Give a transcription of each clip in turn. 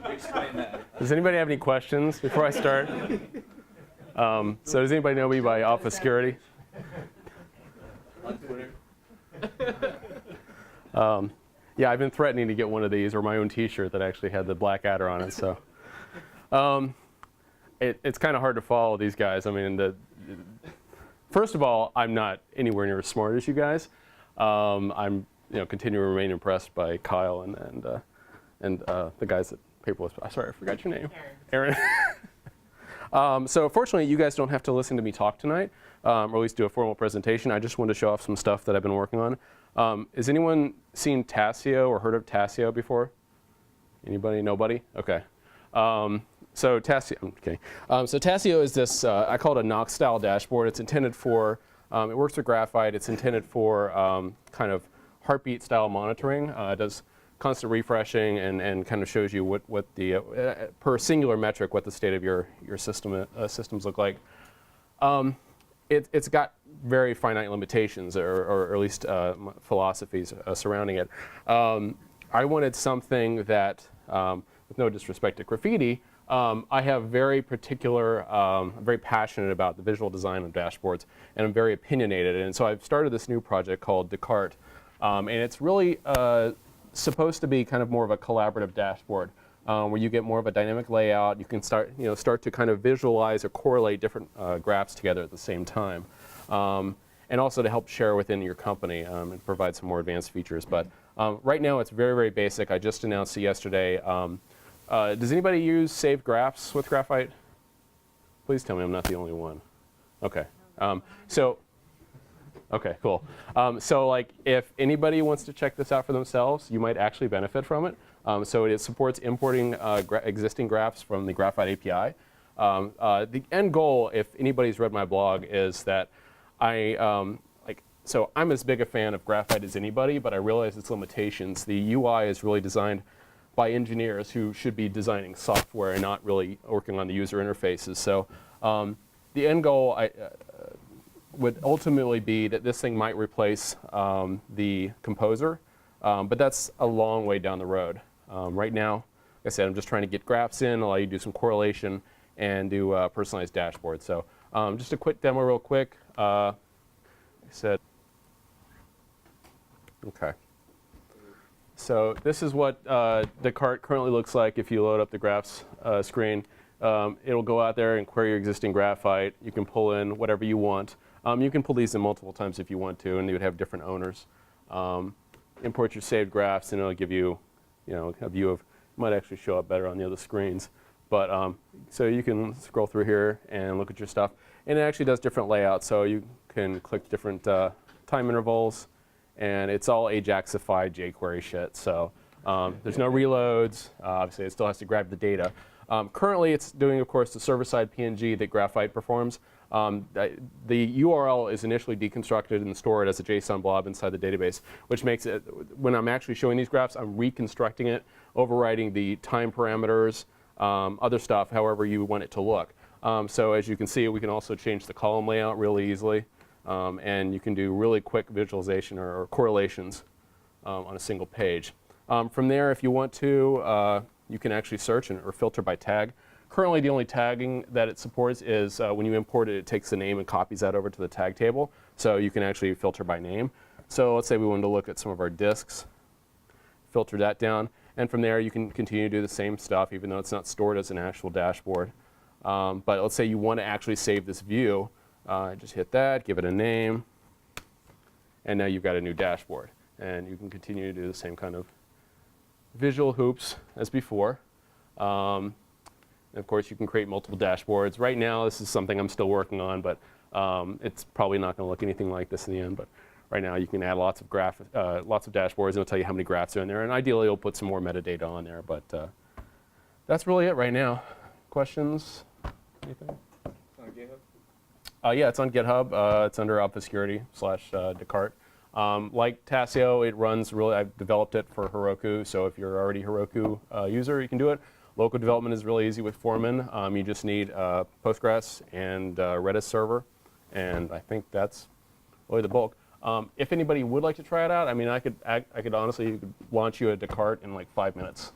Explain that. Does anybody have any questions before I start? So does anybody know me by Office Security? On Twitter. Yeah, I've been threatening to get one of these or my own T-shirt that actually had the black adder on it. So it's kind of hard to follow these guys. I mean, first of all, I'm not anywhere near as smart as you guys. I'm continue to remain impressed by Kyle and the guys at Paperless. Sorry, I forgot your name. Aaron. So fortunately, you guys don't have to listen to me talk tonight, or at least do a formal presentation. I just wanted to show off some stuff that I've been working on. Has anyone seen Tassio or heard of Tassio before? Anybody? Nobody? Okay. So Tassio, okay. So Tassio is this, I call it a Nox-style dashboard. It's intended for, it works with graphite. It's intended for kind of heartbeat-style monitoring. It does constant refreshing and kind of shows you what the, per singular metric, what the state of your systems look like. It's got very finite limitations, or at least philosophies surrounding it. I wanted something that, with no disrespect to graffiti, I have very particular, I'm very passionate about the visual design of dashboards, and I'm very opinionated. And so I've started this new project called Descartes, and it's really supposed to be kind of more of a collaborative dashboard, where you get more of a dynamic layout. You can start to kind of visualize or correlate different graphs together at the same time, and also to help share within your company and provide some more advanced features. But right now, it's very, very basic. I just announced it yesterday. Does anybody use saved graphs with graphite? Please tell me I'm not the only one. Okay. Okay, cool. So like if anybody wants to check this out for themselves, you might actually benefit from it. So it supports importing existing graphs from the Graphite API. The end goal, if anybody's read my blog, is that so I'm as big a fan of graphite as anybody, but I realize its limitations. The UI is really designed by engineers who should be designing software and not really working on the user interfaces. So the end goal would ultimately be that this thing might replace the composer, but that's a long way down the road. Right now, like I said, I'm just trying to get graphs in, allow you to do some correlation, and do a personalized dashboard. So just a quick demo real quick. I said, okay. So this is what Descartes currently looks like if you load up the graphs screen. It'll go out there and query your existing graphite. You can pull in whatever you want. You can pull these in multiple times if you want to, and they would have different owners. Import your saved graphs, and it'll give you, a view of. It might actually show up better on the other screens. But so you can scroll through here and look at your stuff, and it actually does different layouts. So you can click different time intervals. And it's all Ajaxified jQuery shit, so there's no reloads. Obviously, it still has to grab the data. Currently, it's doing, of course, the server-side PNG that Graphite performs. The URL is initially deconstructed and stored as a JSON blob inside the database, which makes it, when I'm actually showing these graphs, I'm reconstructing it, overriding the time parameters, other stuff, however you want it to look. So as you can see, we can also change the column layout really easily. And you can do really quick visualization or correlations on a single page. From there, if you want to, you can actually search or filter by tag. Currently, the only tagging that it supports is when you import it, it takes the name and copies that over to the tag table. So you can actually filter by name. So let's say we wanted to look at some of our disks, filter that down. And from there, you can continue to do the same stuff, even though it's not stored as an actual dashboard. But let's say you want to actually save this view. Just hit that, give it a name, and now you've got a new dashboard. And you can continue to do the same kind of visual hoops as before. And of course, you can create multiple dashboards. Right now, this is something I'm still working on, but it's probably not going to look anything like this in the end. But right now, you can add lots of dashboards, and it'll tell you how many graphs are in there. And ideally, it'll put some more metadata on there. But that's really it right now. Questions? Anything? On GitHub? Yeah, it's on GitHub. It's under Office Security /Descartes. Like Tassio, it runs really, I've developed it for Heroku, so if you're already a Heroku user, you can do it. Local development is really easy with Foreman. You just need Postgres and Redis server, and I think that's really the bulk. If anybody would like to try it out, I mean, I could honestly launch you a Descartes in like 5 minutes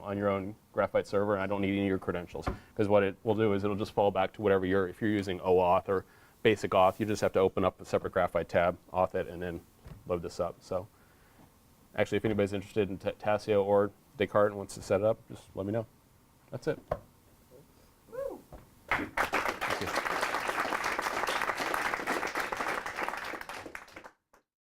on your own Graphite server, and I don't need any of your credentials, because what it will do is it'll just fall back to whatever if you're using OAuth or basic auth, you just have to open up a separate Graphite tab, auth it, and then load this up. So actually, if anybody's interested in Tassio or Descartes and wants to set it up, just let me know. That's it.